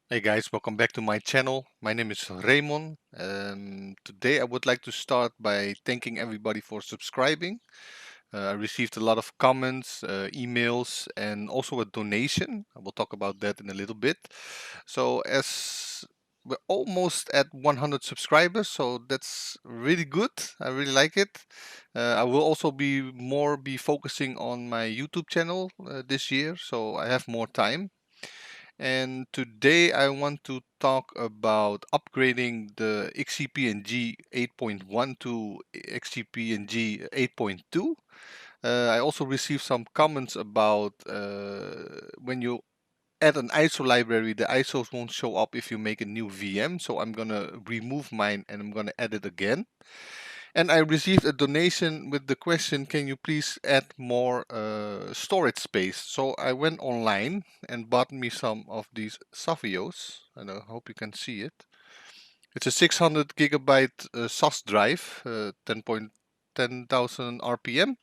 Hey guys, welcome back to my channel. My name is Raymon. Today I would like to start by thanking everybody for subscribing. I received a lot of comments, emails, and also a donation. I will talk about that in a little bit. So as we're almost at 100 subscribers, so that's really good. I really like it. I will also be focusing on my YouTube channel this year, so I have more time. And today I want to talk about upgrading the XCP-ng 8.1 to XCP-ng 8.2. I also received some comments about when you add an ISO library, the ISOs won't show up if you make a new VM. So I'm gonna remove mine and I'm gonna add it again. And I received a donation with the question, can you please add more storage space? So I went online and bought me some of these Savios, and I hope you can see it. It's a 600 gigabyte SAS drive, 10,000 RPM.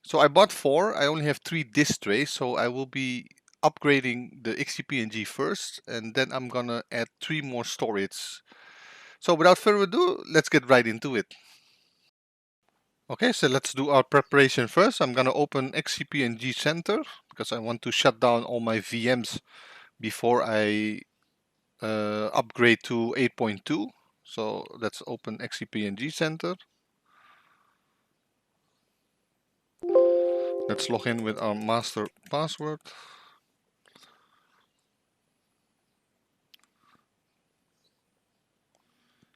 So I bought four. I only have 3 disk trays, so I will be upgrading the XCP-ng first, and then I'm gonna add 3 more storage. So without further ado, let's get right into it. Okay, so let's do our preparation first. I'm gonna open XCP-ng Center because I want to shut down all my VMs before I upgrade to 8.2. So let's open XCP-ng Center. Let's log in with our master password.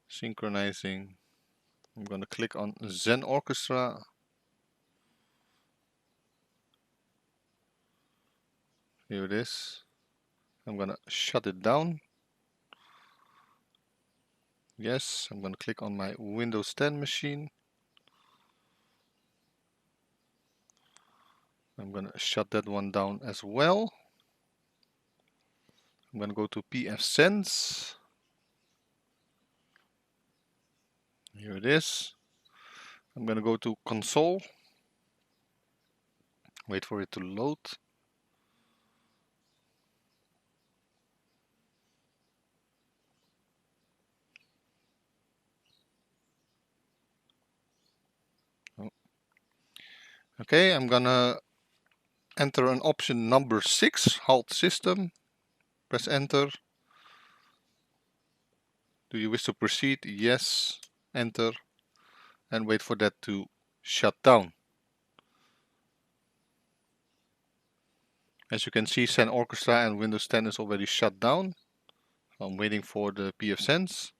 Synchronizing. I'm gonna click on Xen Orchestra. Here it is. I'm gonna shut it down. Yes, I'm gonna click on my Windows 10 machine. I'm gonna shut that one down as well. I'm gonna go to Pfsense. Here it is. I'm gonna go to console. Wait for it to load. Oh. Okay, I'm gonna enter an option number 6, halt system. Press enter. Do you wish to proceed? Yes. Enter. And wait for that to shut down. As you can see, Xen Orchestra and Windows 10 is already shut down. I'm waiting for the Pfsense.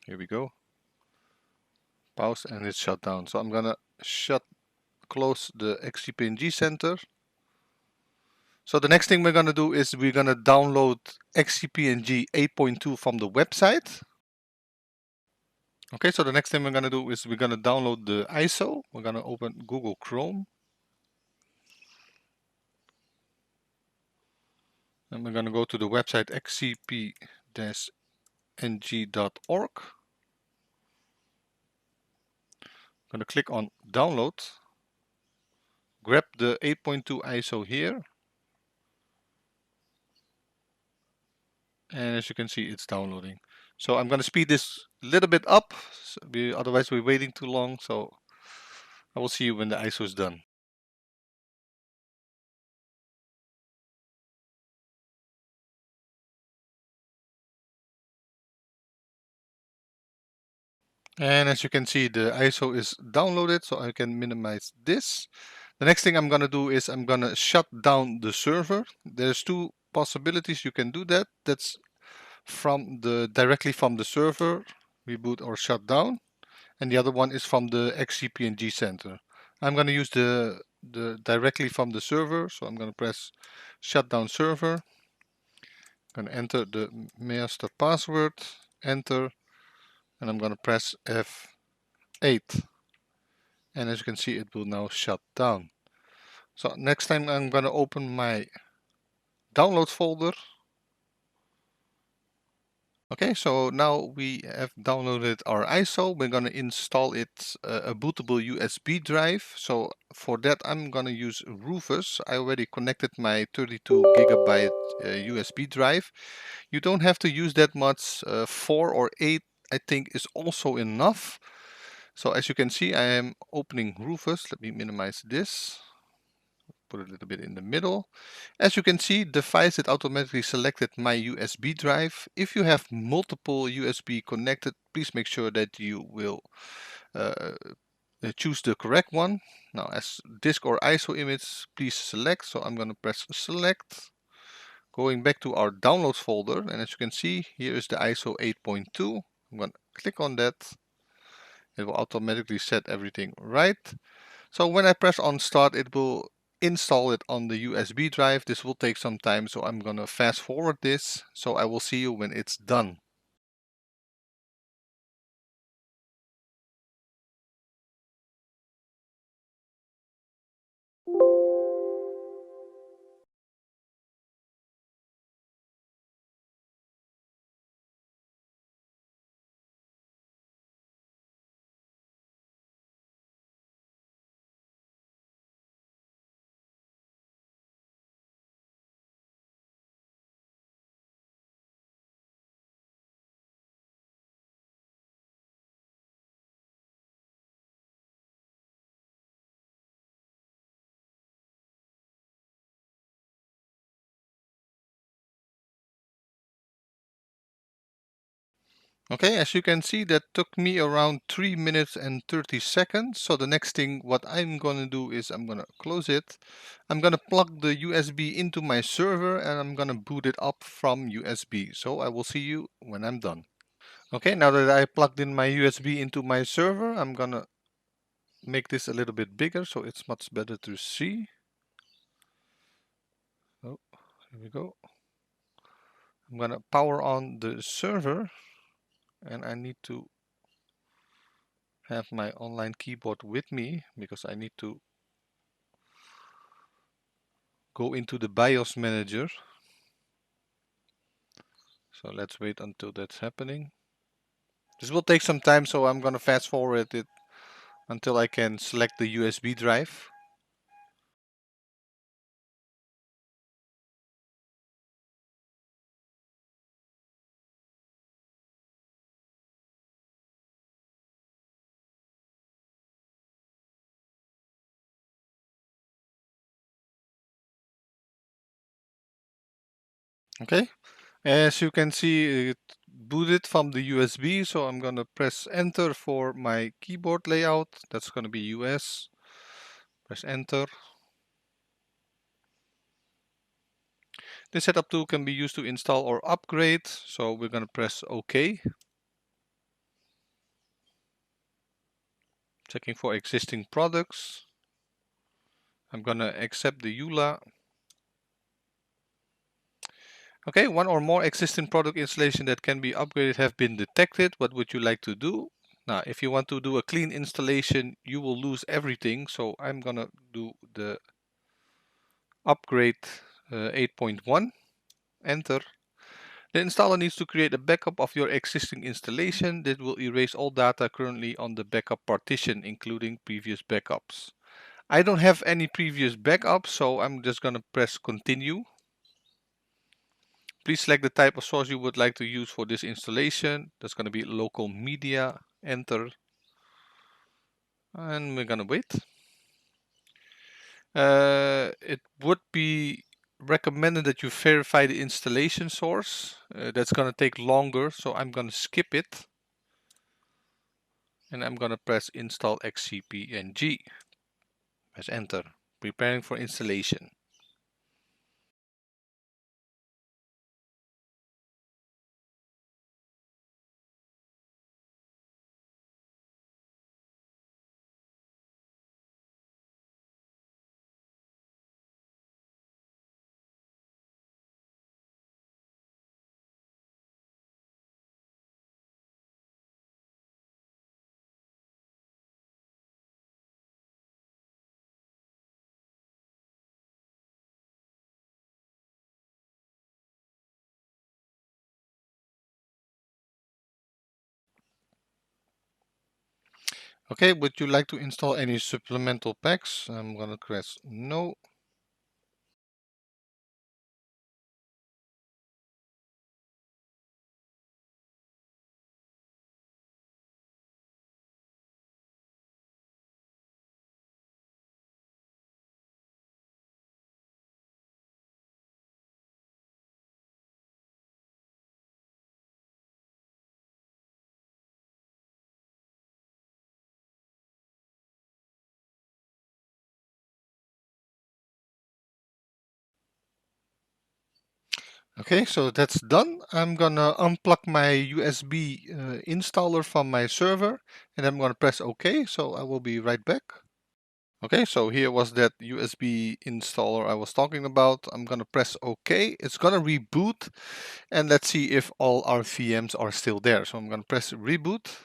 Here we go. Pause and it's shut down. So I'm gonna close the XCP-ng Center. So the next thing we're gonna do is we're gonna download XCP-ng 8.2 from the website. Okay, so the next thing we're gonna do is we're gonna download the ISO. We're gonna open Google Chrome. And we're gonna go to the website xcp-ng.org. I'm gonna click on download. Grab the 8.2 ISO here. And as you can see, it's downloading. So I'm gonna speed this a little bit up, otherwise we're waiting too long. So I will see you when the ISO is done. And as you can see, the ISO is downloaded, so I can minimize this. The next thing I'm gonna do is I'm gonna shut down the server. There's 2 possibilities you can do that. That's directly from the server, reboot or shut down. And the other one is from the XCP-ng Center. I'm gonna use the directly from the server, so I'm gonna press shut down server. I'm gonna enter the master password, enter, and I'm gonna press F8. And as you can see, it will now shut down. So next time I'm gonna open my download folder. Okay, so now we have downloaded our ISO. We're going to install it a bootable USB drive. So for that, I'm going to use Rufus. I already connected my 32 gigabyte USB drive. You don't have to use that much. 4 or 8, I think, is also enough. So as you can see, I am opening Rufus. Let me minimize this. Put it a little bit in the middle. As you can see, device it automatically selected my USB drive. If you have multiple USB connected, please make sure that you will uh, choose the correct one. Now, as disk or ISO image, please select. So I'm going to press select. Going back to our downloads folder, and as you can see, here is the ISO 8.2. I'm going to click on that. It will automatically set everything right. So when I press on start, it will install it on the USB drive. This will take some time, so I'm gonna fast forward this. So I will see you when it's done. Okay, as you can see, that took me around 3 minutes and 30 seconds. So the next thing, what I'm gonna do is I'm gonna close it. I'm gonna plug the USB into my server and I'm gonna boot it up from USB. So I will see you when I'm done. Okay, now that I plugged in my USB into my server, I'm gonna make this a little bit bigger so it's much better to see. Oh, here we go. I'm gonna power on the server and I need to have my online keyboard with me because I need to go into the BIOS manager. So let's wait until that's happening. This will take some time, so I'm gonna fast forward it until I can select the USB drive. Okay, as you can see, it booted from the USB, so I'm gonna press enter for my keyboard layout. That's gonna be US. Press enter. This setup tool can be used to install or upgrade, so we're gonna press OK. Checking for existing products. I'm gonna accept the EULA. Okay, one or more existing product installation that can be upgraded have been detected. What would you like to do? Now, if you want to do a clean installation, you will lose everything. So I'm gonna do the upgrade 8.1. Enter. The installer needs to create a backup of your existing installation that will erase all data currently on the backup partition, including previous backups. I don't have any previous backups, so I'm just gonna press continue. Please select the type of source you would like to use for this installation. That's going to be local media. Enter. And we're going to wait. It would be recommended that you verify the installation source. That's going to take longer, so I'm going to skip it. And I'm going to press install XCP-ng. Press enter. Preparing for installation. Okay, would you like to install any supplemental packs? I'm gonna press no. Okay, so that's done. I'm gonna unplug my USB installer from my server and I'm gonna press OK, so I will be right back. Okay, so here was that USB installer I was talking about. I'm gonna press OK. It's gonna reboot and let's see if all our VMs are still there. So I'm gonna press reboot.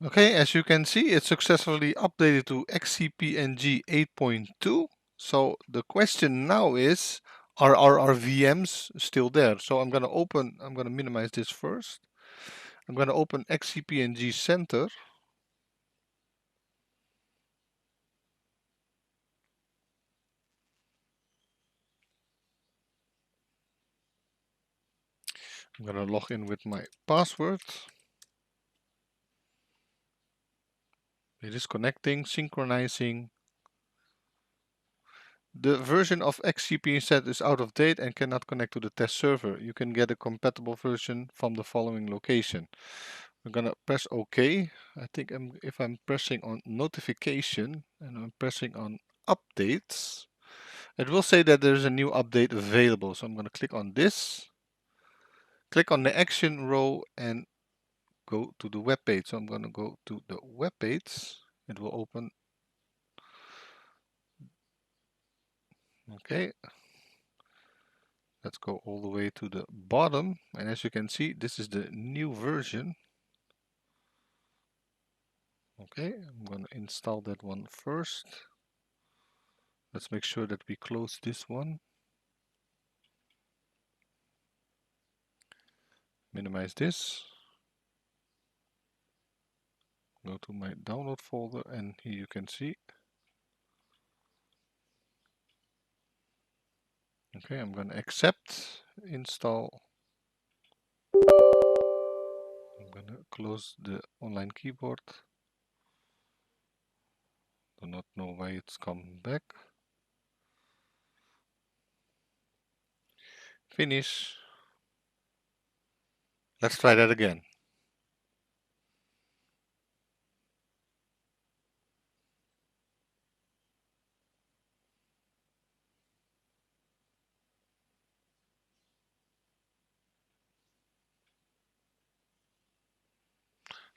Okay, as you can see, it successfully updated to XCP-ng 8.2. So the question now is, are our VMs still there? So I'm going to minimize this first. I'm going to open XCP-ng Center. I'm going to log in with my password. It is connecting, synchronizing. The version of XCP set is out of date and cannot connect to the test server. You can get a compatible version from the following location. I'm gonna press OK. I think if I'm pressing on notification and I'm pressing on updates, it will say that there's a new update available. So I'm gonna click on this, click on the action row and go to the web page. So I'm gonna go to the web page. It will open. Okay, let's go all the way to the bottom. And as you can see, this is the new version. Okay, I'm gonna install that one first. Let's make sure that we close this one. Minimize this. Go to my download folder and here you can see. Okay, I'm gonna accept, install. I'm gonna close the online keyboard. Do not know why it's come back. Finish. Let's try that again.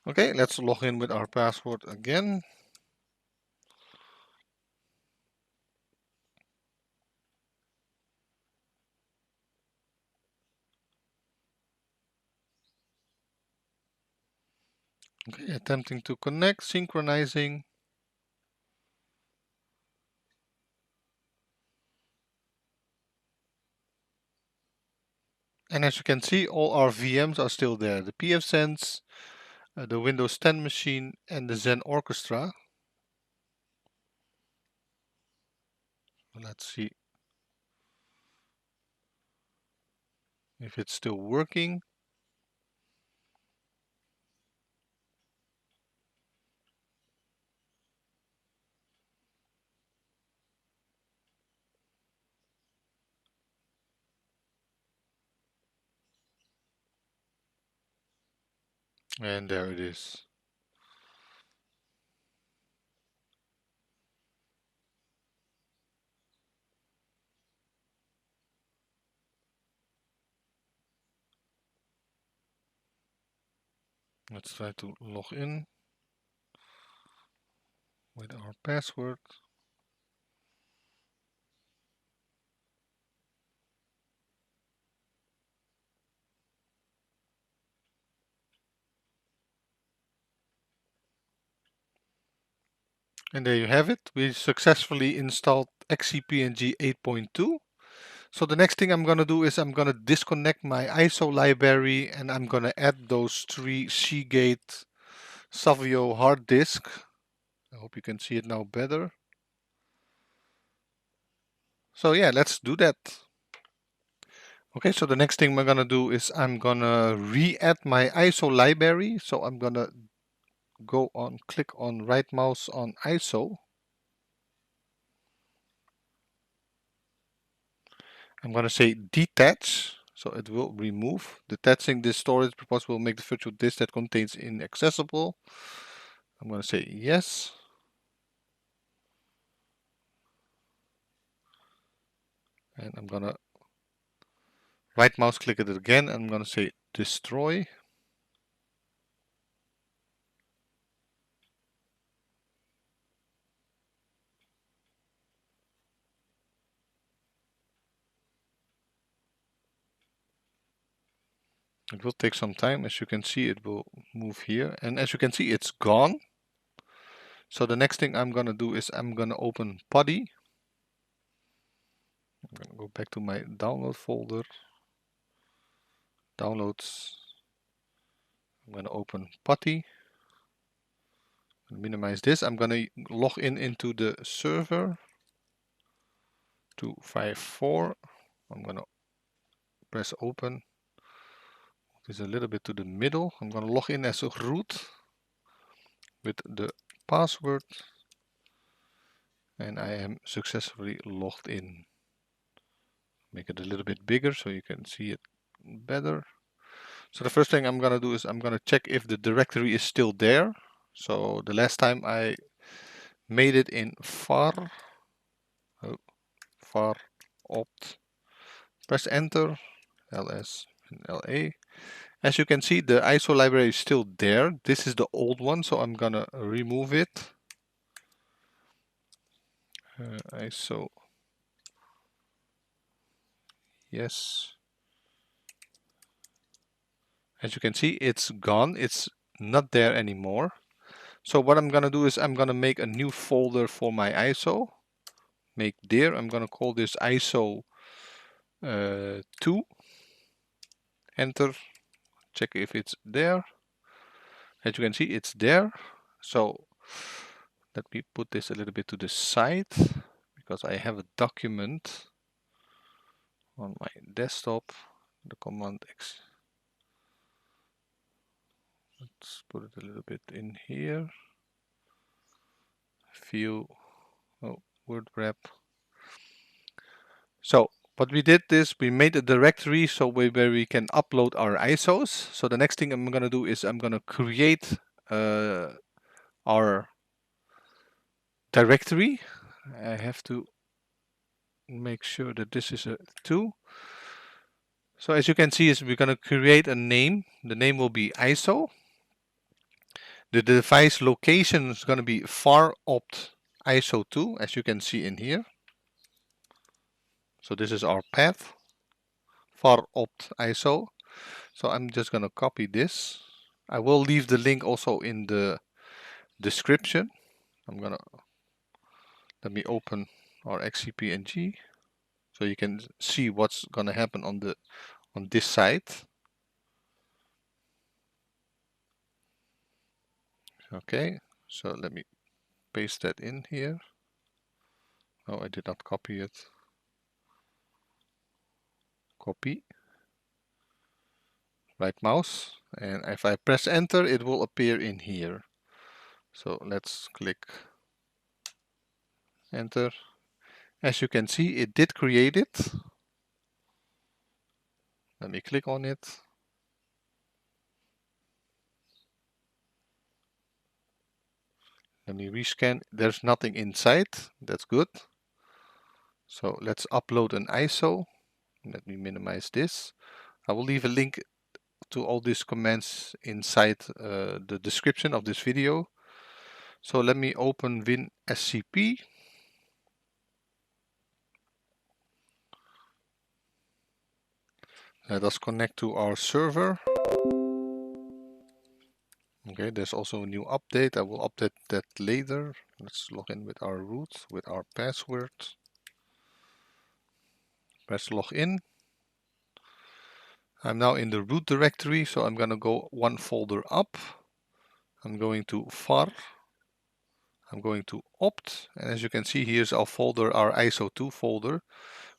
Okay, let's log in with our password again. Okay, attempting to connect, synchronizing. And as you can see, all our VMs are still there. The Pfsense, the Windows 10 machine, and the Xen Orchestra. Let's see if it's still working. And there it is. Let's try to log in. with our password. And there you have it. We successfully installed XCP-ng 8.2. So the next thing I'm going to do is I'm going to disconnect my ISO library, and I'm going to add those 3 Seagate Savio hard disk. I hope you can see it now better. So yeah, let's do that. Okay, so the next thing we're going to do is I'm going to re-add my ISO library. So I'm going to go on, click on right mouse on ISO. I'm going to say detach, so it will remove. Detaching this storage proposal will make the virtual disk that contains inaccessible. I'm going to say yes. And I'm going to right mouse click it again. I'm going to say destroy. It will take some time. As you can see, it will move here. And as you can see, it's gone. So the next thing I'm going to do is I'm going to open PuTTY. I'm going to go back to my download folder. Downloads. I'm going to open PuTTY. Minimize this. I'm going to log in into the server 254. I'm going to press open. It's a little bit to the middle. I'm going to log in as a root with the password, and I am successfully logged in. Make it a little bit bigger so you can see it better. So the first thing I'm going to do is I'm going to check if the directory is still there. So the last time I made it in var opt, press enter, ls and la. As you can see, the ISO library is still there. This is the old one, so I'm gonna remove it. ISO, yes. As you can see, it's gone. It's not there anymore. So what I'm gonna do is I'm gonna make a new folder for my ISO. Make dir. I'm gonna call this ISO 2. Enter. Check if it's there. As you can see, it's there. So let me put this a little bit to the side because I have a document on my desktop. The command X. Let's put it a little bit in here. View, word wrap. So what we did is we made a directory so where we can upload our ISOs. So the next thing I'm going to do is I'm going to create our directory. I have to make sure that this is a 2. So as you can see, is we're going to create a name. The name will be ISO. The device location is going to be var opt ISO 2, as you can see in here. So this is our path, var opt ISO. So I'm just going to copy this. I will leave the link also in the description. Let me open our XCP-ng so you can see what's going to happen on this side. Okay, so let me paste that in here. Oh, I did not copy it. Copy. Right mouse, and if I press enter, it will appear in here. So let's click enter. As you can see, it did create it. Let me click on it. Let me rescan. There's nothing inside. That's good. So let's upload an ISO. Let me minimize this. I will leave a link to all these commands inside the description of this video. So let me open WinSCP. Let us connect to our server. Okay, there's also a new update. I will update that later. Let's log in with our root, with our password. Press login. I'm now in the root directory, so I'm going to go one folder up. I'm going to var. I'm going to opt, and as you can see, here's our folder, our ISO2 folder.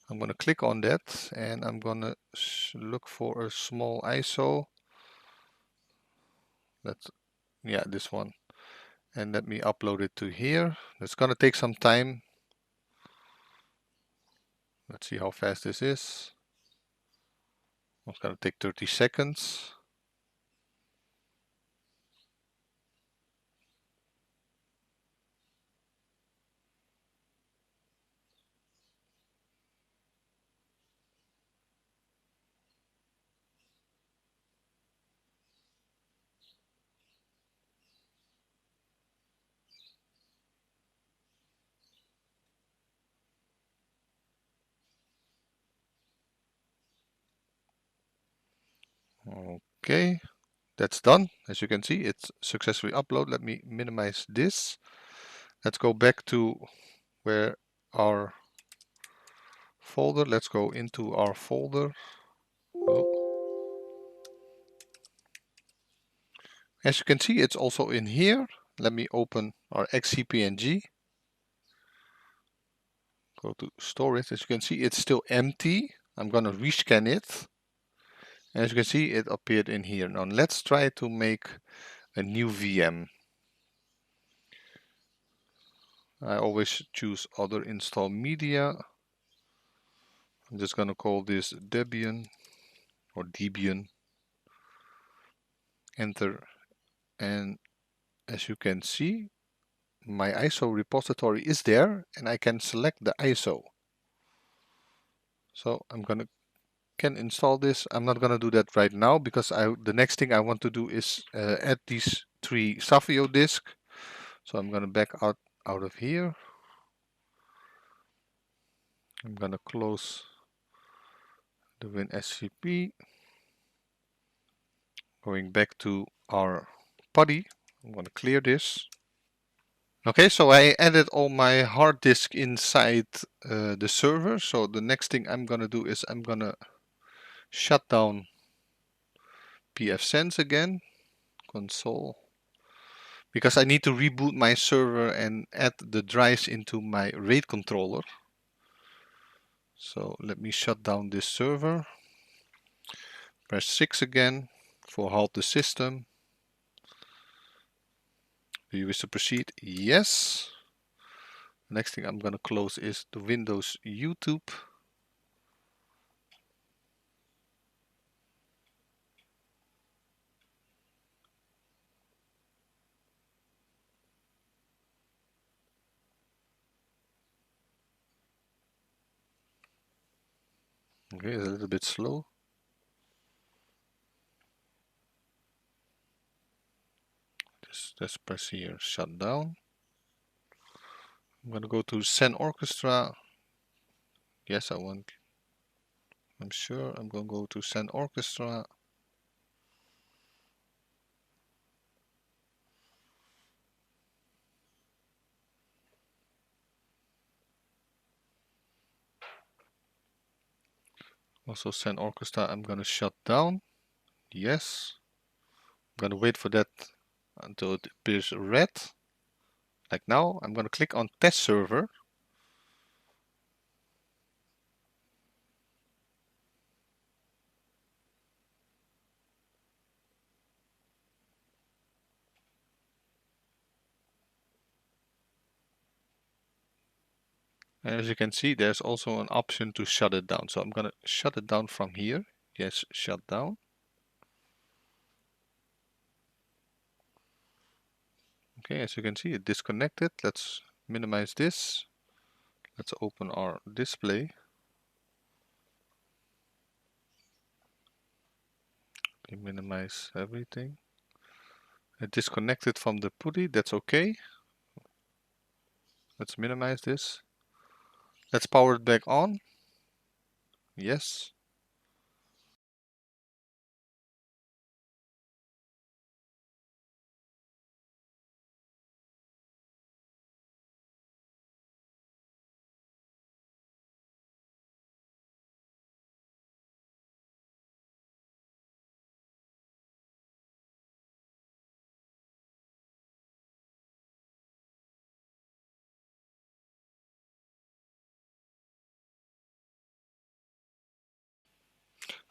I'm going to click on that, and I'm going to look for a small ISO. That's, yeah, this one. And let me upload it to here. It's going to take some time. Let's see how fast this is. It's going to take 30 seconds. Okay, that's done. As you can see, it's successfully uploaded. Let me minimize this. Let's go back to where our folder. Let's go into our folder. Oh. As you can see, it's also in here. Let me open our XCP-ng. Go to storage. As you can see, it's still empty. I'm going to rescan it. As you can see, it appeared in here. Now let's try to make a new VM. I always choose other install media. I'm just going to call this Debian or Debian. Enter. And as you can see, my ISO repository is there and I can select the ISO. So I'm can install this. I'm not gonna do that right now because the next thing I want to do is add these 3 Savio disks. So I'm gonna back out of here. I'm gonna close the WinSCP. Going back to our PuTTY. I'm gonna clear this. Okay, so I added all my hard disk inside the server. So the next thing I'm gonna do is I'm gonna shut down Pfsense again, console, because I need to reboot my server and add the drives into my RAID controller. So let me shut down this server. Press 6 again for halt the system. Do you wish to proceed? Yes. Next thing I'm gonna close is the Windows YouTube. Okay, it's a little bit slow. Just press here, shut down. I'm gonna go to Xen Orchestra. Yes, I want. I'm sure I'm gonna go to Xen Orchestra. Also Xen Orchestra I'm gonna shut down. Yes. I'm gonna wait for that until it appears red. Like now, I'm gonna click on test server. And as you can see, there's also an option to shut it down. So I'm gonna shut it down from here. Yes, shut down. Okay, as you can see, it disconnected. Let's minimize this. Let's open our display. Okay, minimize everything. It disconnected from the PuTTY, that's okay. Let's minimize this. Let's power it back on. Yes.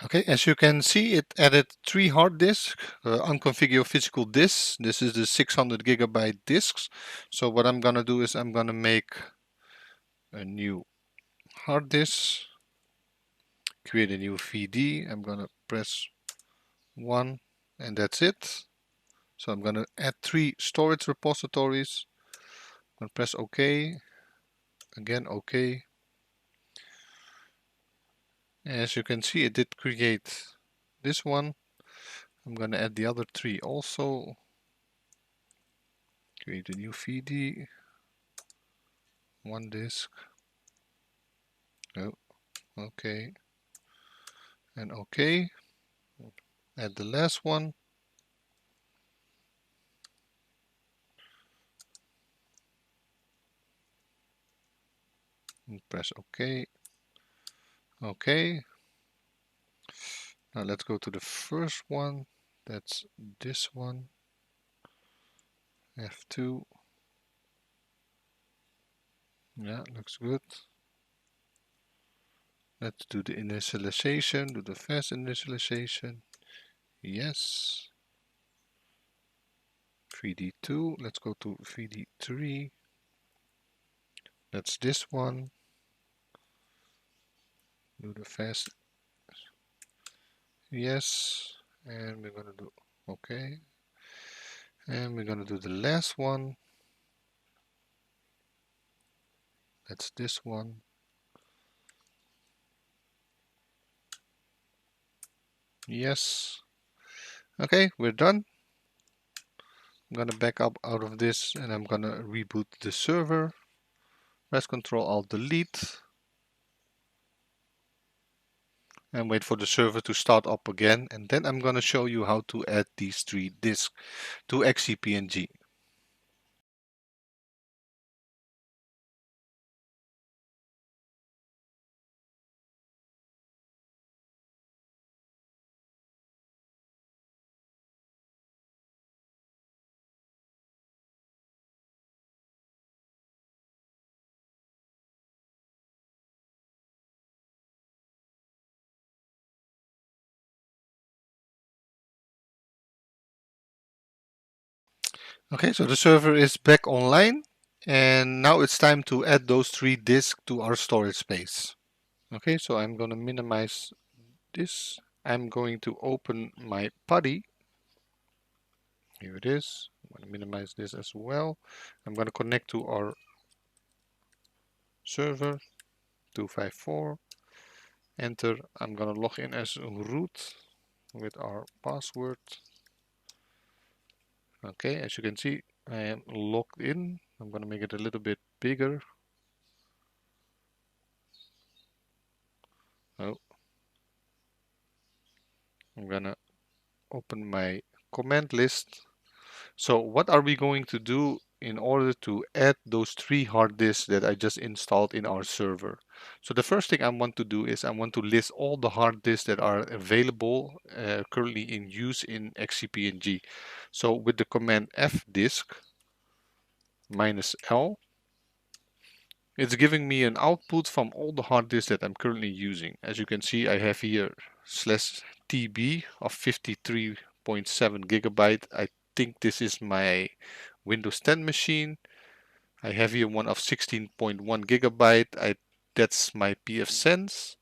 Okay, as you can see, it added 3 hard disks, unconfigure physical disks. This is the 600 gigabyte disks. So what I'm gonna do is I'm gonna make a new hard disk, create a new VD. I'm gonna press 1 and that's it. So I'm gonna add 3 storage repositories. I'm gonna press OK, again OK. As you can see, it did create this one. I'm gonna add the other 3 also. Create a new VD, 1 disk. Oh, OK. And OK. Add the last one. And press OK. OK. Now let's go to the first one. That's this one. F2. Yeah, looks good. Let's do the initialization. Do the fast initialization. Yes. 3D2. Let's go to 3D3. That's this one. Do the fast. Yes. And we're gonna do OK. And we're gonna do the last one. That's this one. Yes. Okay, we're done. I'm gonna back up out of this and I'm gonna reboot the server. Press Ctrl Alt Delete and wait for the server to start up again, and then I'm gonna show you how to add these 3 disks to XCP-ng. Okay, so the server is back online and now it's time to add those 3 disks to our storage space. Okay, so I'm gonna minimize this. I'm going to open my PuTTY. Here it is. I'm gonna minimize this as well. I'm gonna connect to our server 254. Enter. I'm gonna log in as root with our password. Okay, as you can see, I am logged in. I'm gonna make it a little bit bigger. Oh, I'm gonna open my command list. So what are we going to do in order to add those 3 hard disks that I just installed in our server? So the first thing I want to do is I want to list all the hard disks that are available currently in use in XCP-ng. So with the command fdisk -l, it's giving me an output from all the hard disks that I'm currently using. As you can see, I have here /tb of 53.7 gigabyte. I think this is my Windows 10 machine. I have here one of 16.1 gigabyte. That's my Pfsense.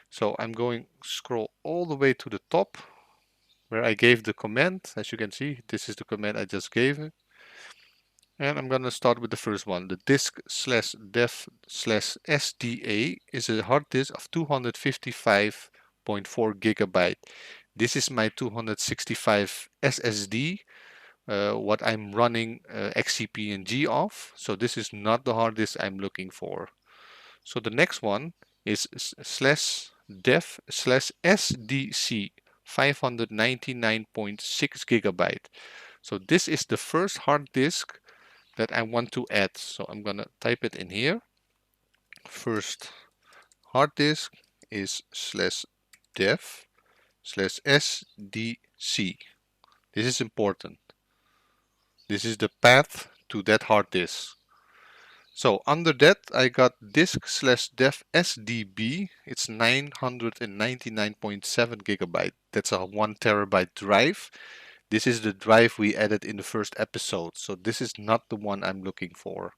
So I'm going scroll all the way to the top where I gave the command. As you can see, this is the command I just gave it. And I'm going to start with the first one. The disk/dev/sda is a hard disk of 255.4 gigabyte. This is my 265 SSD. what I'm running XCP-ng off. So this is not the hard disk I'm looking for. So the next one is /dev/sdc 599.6 gigabyte. So this is the first hard disk that I want to add. So I'm gonna type it in here. First hard disk is /dev/sdc. This is important. This is the path to that hard disk. So under that I got disk/dev sdb. It's 999.7 gigabyte. That's a 1 terabyte drive. This is the drive we added in the first episode. So this is not the one I'm looking for.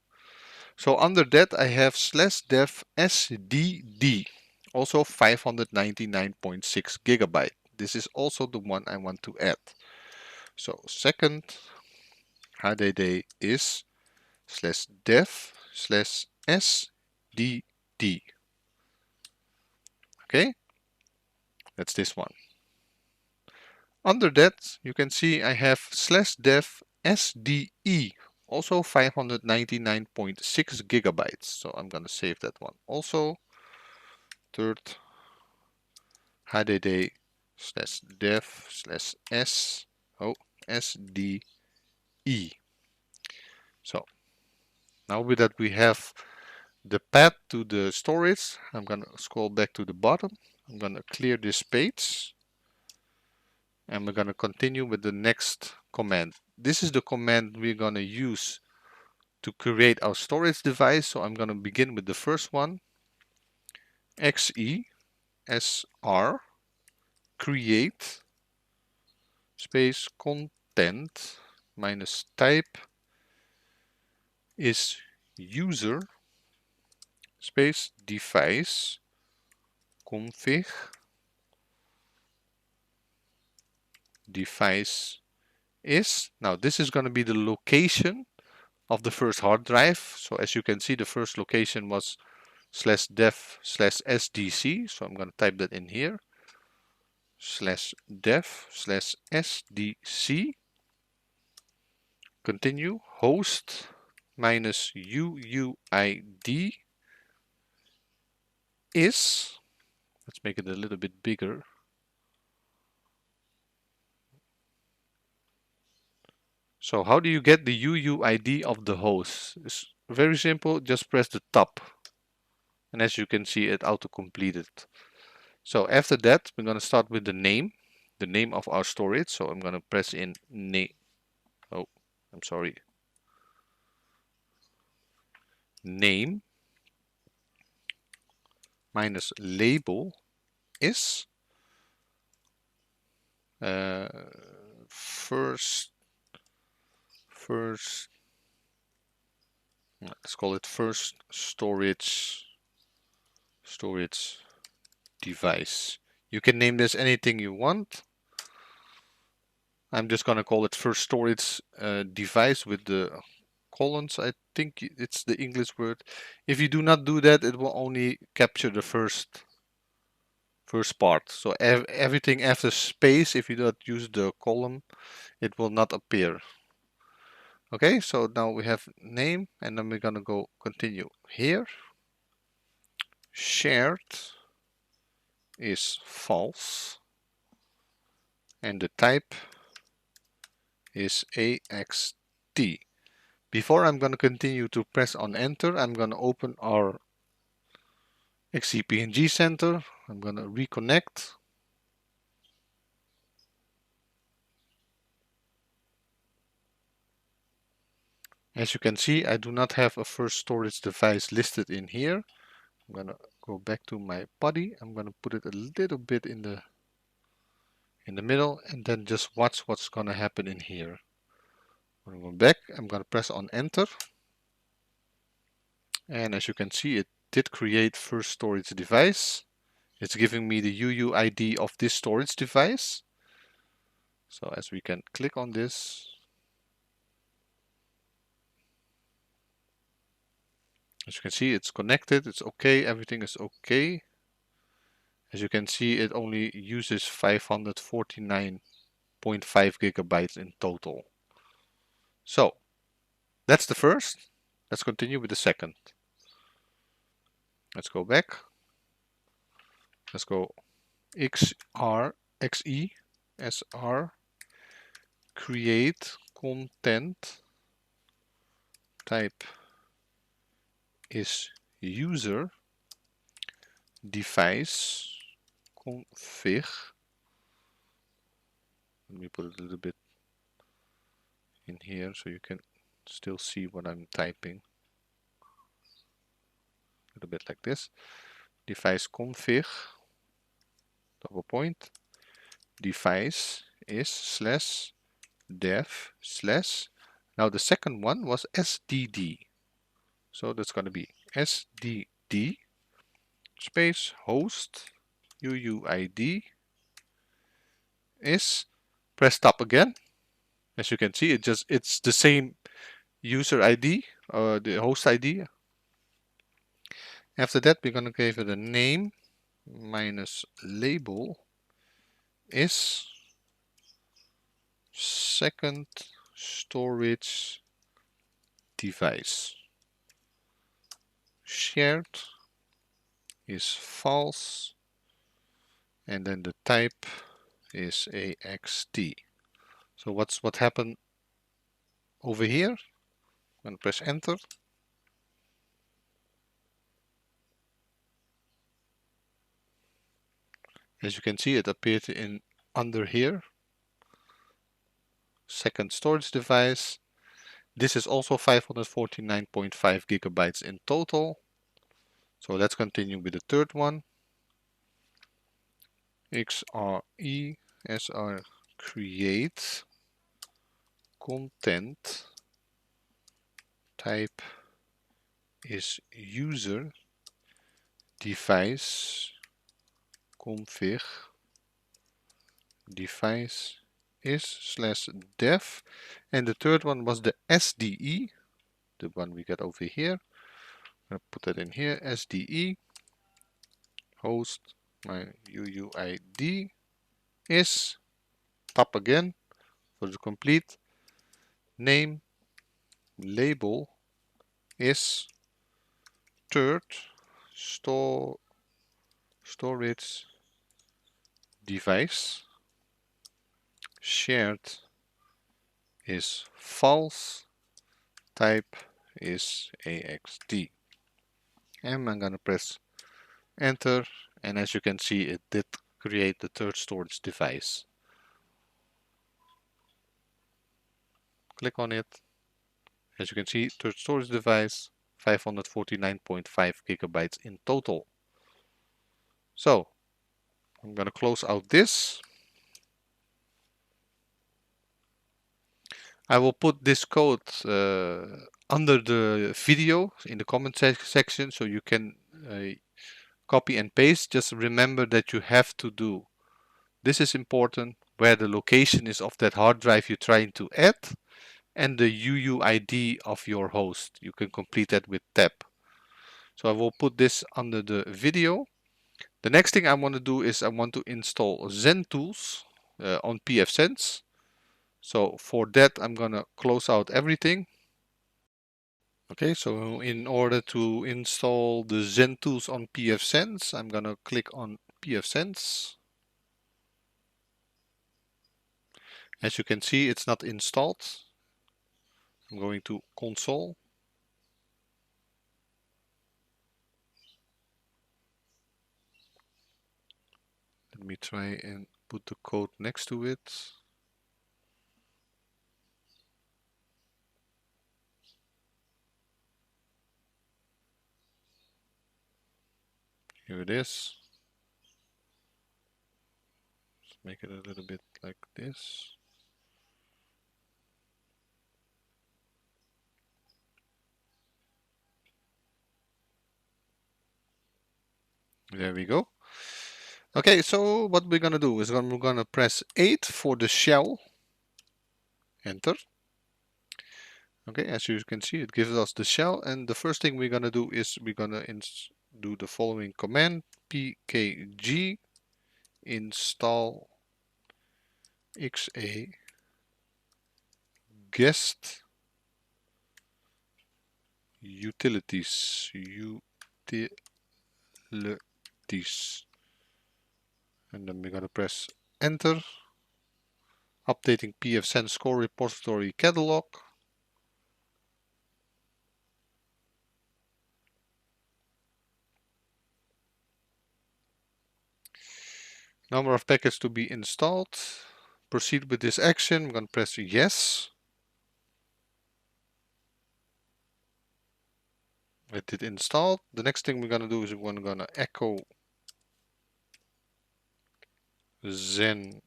So under that I have /dev sdd. Also 599.6 gigabyte. This is also the one I want to add. So second HDD is /dev/sdd. Okay, that's this one. Under that, you can see I have /dev sde, also 599.6 gigabytes. So I'm gonna save that one also. Third HDD /dev/sde. So now with that we have the path to the storage. I'm gonna scroll back to the bottom. I'm gonna clear this page. And we're gonna continue with the next command. This is the command we're gonna use to create our storage device. So I'm gonna begin with the first one. XESR create space content minus type is user space device config device is. Now this is going to be the location of the first hard drive. So as you can see, the first location was /dev/sdc. So I'm going to type that in here. /dev/sdc. Continue. Host minus uuid is. Let's make it a little bit bigger. So how do you get the UUID of the host? It's very simple, just press the top. And as you can see, it auto-completed. So after that, we're going to start with the name of our storage. So I'm going to press in name. Oh, I'm sorry. Name minus label is first, let's call it first storage device. You can name this anything you want. I'm just gonna call it first storage device with the colons. I think it's the English word. If you do not do that, it will only capture the first part. So everything after space, if you don't use the column, it will not appear. Okay, so now we have name, and then we're gonna go continue here. Shared is false, and the type is AXT. Before I'm going to continue to press on enter, I'm going to open our XCP-ng center. I'm going to reconnect. As you can see, I do not have a first storage device listed in here. I'm going to go back to my body. I'm going to put it a little bit in the middle, and then just watch what's going to happen in here. I'm going to go back. I'm going to press on enter. And as you can see, it did create first storage device. It's giving me the UUID of this storage device. So as we can click on this, as you can see, it's connected, it's okay, everything is okay. As you can see, it only uses 549.5 gigabytes in total. So that's the first. Let's continue with the second. Let's go back. Let's go XE create content type is user device config. Let me put it a little bit in here so you can still see what I'm typing. A little bit like this. Device config, double point, device is slash dev slash. Now the second one was SDD. So that's going to be SDD space host uuid is, press tab again. As you can see, it's the same user ID, the host ID. After that, we're going to give it a name minus label is second storage device. Shared is false, and then the type is AXT. So what happened over here? I'm going to press enter. As you can see, it appeared in under here. Second storage device. This is also 549.5 gigabytes in total. So let's continue with the third one. XRE SR create content type is user device config device is slash dev, and the third one was the SDE, the one we got over here. I'm gonna put that in here. SDE host my UUID is, tap again for the complete name, label is third storage device, shared is false, type is AXT. And I'm gonna press enter, and as you can see, it did create the third storage device. Click on it. As you can see, third storage device, 549.5 gigabytes in total. So I'm gonna close out this. I will put this code under the video in the comment section, so you can copy and paste. Just remember that you have to do, this is important, where the location is of that hard drive you're trying to add and the UUID of your host. You can complete that with tab. So I will put this under the video. The next thing I want to do is I want to install Xen Tools on Pfsense. So for that, I'm gonna close out everything. Okay, so in order to install the Xen Tools on Pfsense, I'm gonna click on Pfsense. As you can see, it's not installed. I'm going to console. Let me try and put the code next to it. Here it is. Let's make it a little bit like this. There we go. Okay, so what we're gonna do is we're gonna press 8 for the shell. Enter. Okay, as you can see, it gives us the shell, and the first thing we're gonna do is we're gonna do the following command: pkg install xa guest utilities, and then we're gonna press enter. Updating Pfsense core repository catalog. Number of packets to be installed. Proceed with this action. I'm going to press yes. It did install. The next thing we're going to do is we're going to echo Xen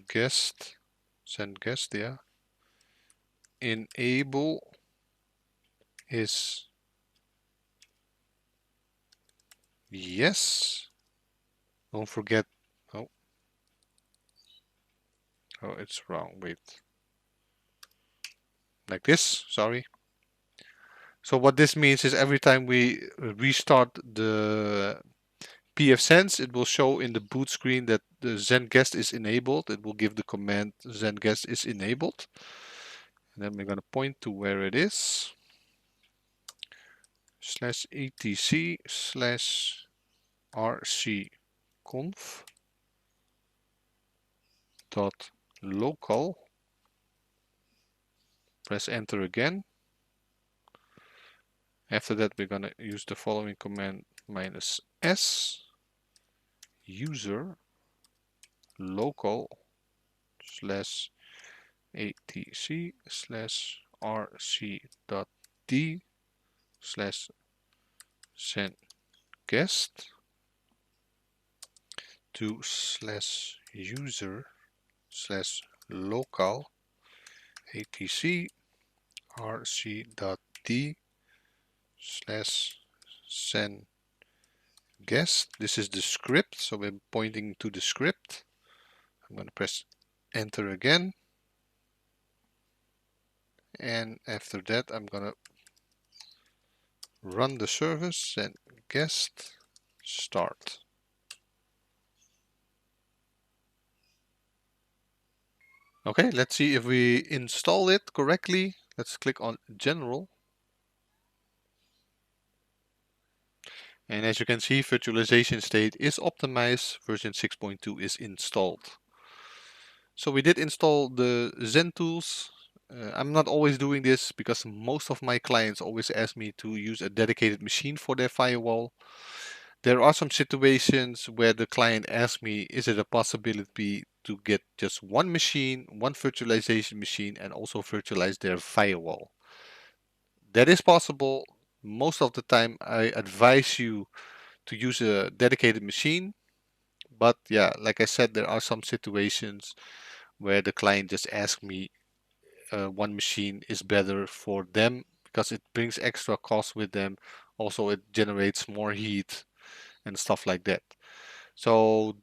guest, yeah. Enable is yes. Don't forget. Oh, it's wrong. Wait. Like this. Sorry. So what this means is every time we restart the Pfsense, it will show in the boot screen that the Xen guest is enabled. It will give the command Xen guest is enabled. And then we're going to point to where it is. /etc/rcconf dot local. Press enter again. After that, we're going to use the following command -s user local /etc/rc.d/xen guest to /user/local etc/rc.d/xen guest. This is the script, so we're pointing to the script. I'm going to press enter again. And after that, I'm going to run the service and guest start. Okay, let's see if we install it correctly. Let's click on General. And as you can see, virtualization state is optimized, version 6.2 is installed. So we did install the Xen Tools. I'm not always doing this because most of my clients always ask me to use a dedicated machine for their firewall. There are some situations where the client asks me, is it a possibility to get just one machine, one virtualization machine, and also virtualize their firewall? That is possible. Most of the time, I advise you to use a dedicated machine. But yeah, like I said, there are some situations where the client just asks me one machine is better for them because it brings extra cost with them. Also, it generates more heat and stuff like that. So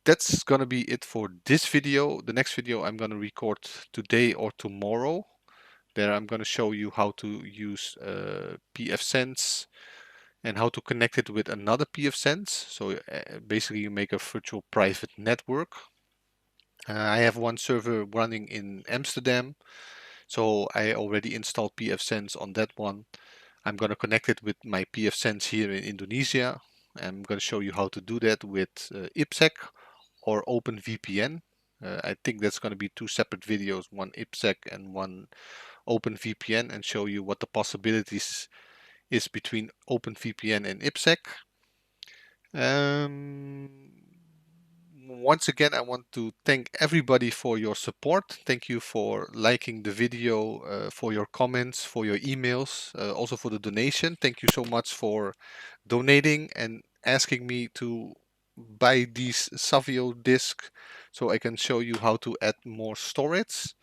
that's gonna be it for this video. The next video I'm gonna record today or tomorrow. There I'm gonna show you how to use Pfsense and how to connect it with another Pfsense. So basically you make a virtual private network. I have one server running in Amsterdam, so I already installed Pfsense on that one. I'm going to connect it with my Pfsense here in Indonesia. I'm going to show you how to do that with IPsec or OpenVPN. I think that's going to be two separate videos, one IPsec and one OpenVPN, and show you what the possibilities is between OpenVPN and IPsec. Once again, I want to thank everybody for your support. Thank you for liking the video, for your comments, for your emails, also for the donation. Thank you so much for donating and asking me to buy these Savio discs so I can show you how to add more storage.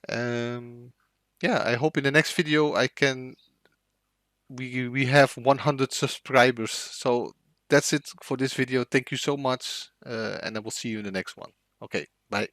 Yeah, I hope in the next video we have 100 subscribers. So that's it for this video. Thank you so much, and I will see you in the next one. Okay, bye.